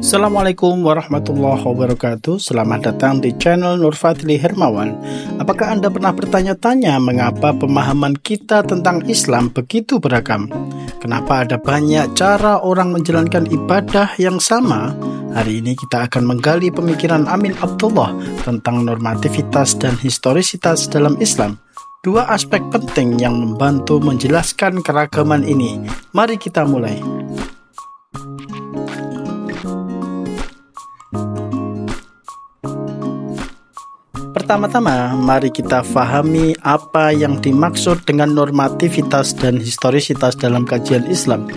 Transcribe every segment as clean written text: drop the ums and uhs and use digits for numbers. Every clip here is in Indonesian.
Assalamualaikum warahmatullahi wabarakatuh. Selamat datang di channel Nur Fadli Hermawan. Apakah Anda pernah bertanya-tanya mengapa pemahaman kita tentang Islam begitu beragam? Kenapa ada banyak cara orang menjalankan ibadah yang sama? Hari ini kita akan menggali pemikiran Amin Abdullah tentang normativitas dan historisitas dalam Islam. Dua aspek penting yang membantu menjelaskan keragaman ini. Mari kita mulai. Pertama-tama, mari kita fahami apa yang dimaksud dengan normativitas dan historisitas dalam kajian Islam.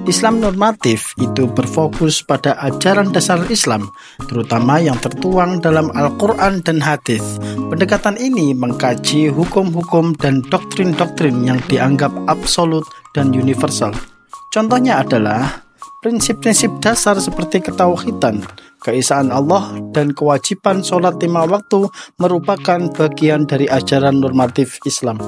Islam normatif itu berfokus pada ajaran dasar Islam, terutama yang tertuang dalam Al-Quran dan Hadis. Pendekatan ini mengkaji hukum-hukum dan doktrin-doktrin yang dianggap absolut dan universal. Contohnya adalah prinsip-prinsip dasar seperti ketauhidan, keesaan Allah, dan kewajiban sholat 5 waktu merupakan bagian dari ajaran normatif Islam.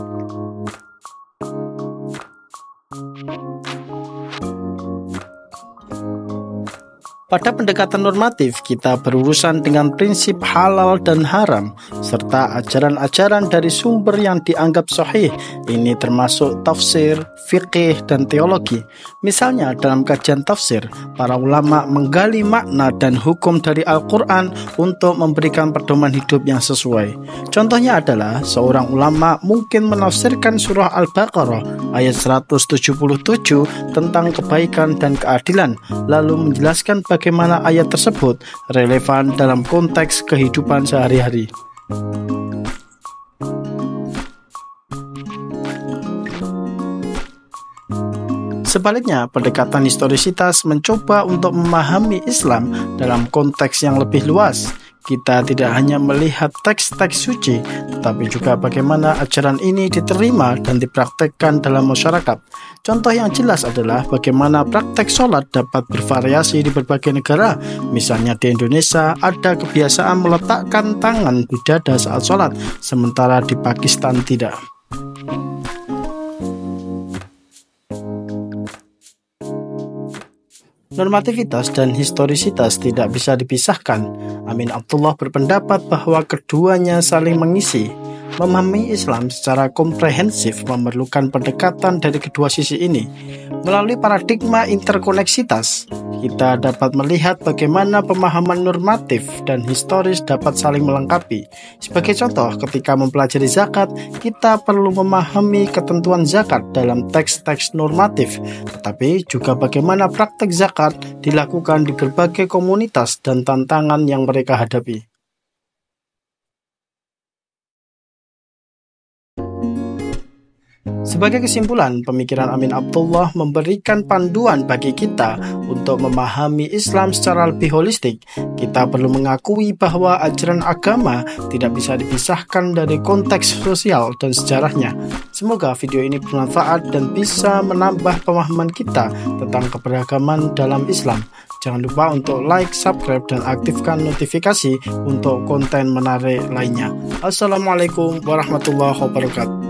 Pada pendekatan normatif, kita berurusan dengan prinsip halal dan haram, serta ajaran-ajaran dari sumber yang dianggap sahih. Ini termasuk tafsir, fikih, dan teologi. Misalnya dalam kajian tafsir, para ulama menggali makna dan hukum dari Al-Quran untuk memberikan pedoman hidup yang sesuai. Contohnya adalah seorang ulama mungkin menafsirkan surah Al-Baqarah ayat 177 tentang kebaikan dan keadilan, lalu menjelaskan bagaimana ayat tersebut relevan dalam konteks kehidupan sehari-hari. Sebaliknya, pendekatan historisitas mencoba untuk memahami Islam dalam konteks yang lebih luas. Kita tidak hanya melihat teks-teks suci, tetapi juga bagaimana ajaran ini diterima dan dipraktekkan dalam masyarakat. Contoh yang jelas adalah bagaimana praktek sholat dapat bervariasi di berbagai negara. Misalnya di Indonesia ada kebiasaan meletakkan tangan di dada saat sholat, sementara di Pakistan tidak. Normativitas dan historisitas tidak bisa dipisahkan. Amin Abdullah berpendapat bahwa keduanya saling mengisi. Memahami Islam secara komprehensif memerlukan pendekatan dari kedua sisi ini. Melalui paradigma interkoneksitas, kita dapat melihat bagaimana pemahaman normatif dan historis dapat saling melengkapi. Sebagai contoh, ketika mempelajari zakat, kita perlu memahami ketentuan zakat dalam teks-teks normatif, tetapi juga bagaimana praktek zakat dilakukan di berbagai komunitas dan tantangan yang mereka hadapi. Sebagai kesimpulan, pemikiran Amin Abdullah memberikan panduan bagi kita untuk memahami Islam secara lebih holistik. Kita perlu mengakui bahwa ajaran agama tidak bisa dipisahkan dari konteks sosial dan sejarahnya. Semoga video ini bermanfaat dan bisa menambah pemahaman kita tentang keberagaman dalam Islam. Jangan lupa untuk like, subscribe, dan aktifkan notifikasi untuk konten menarik lainnya. Assalamualaikum warahmatullahi wabarakatuh.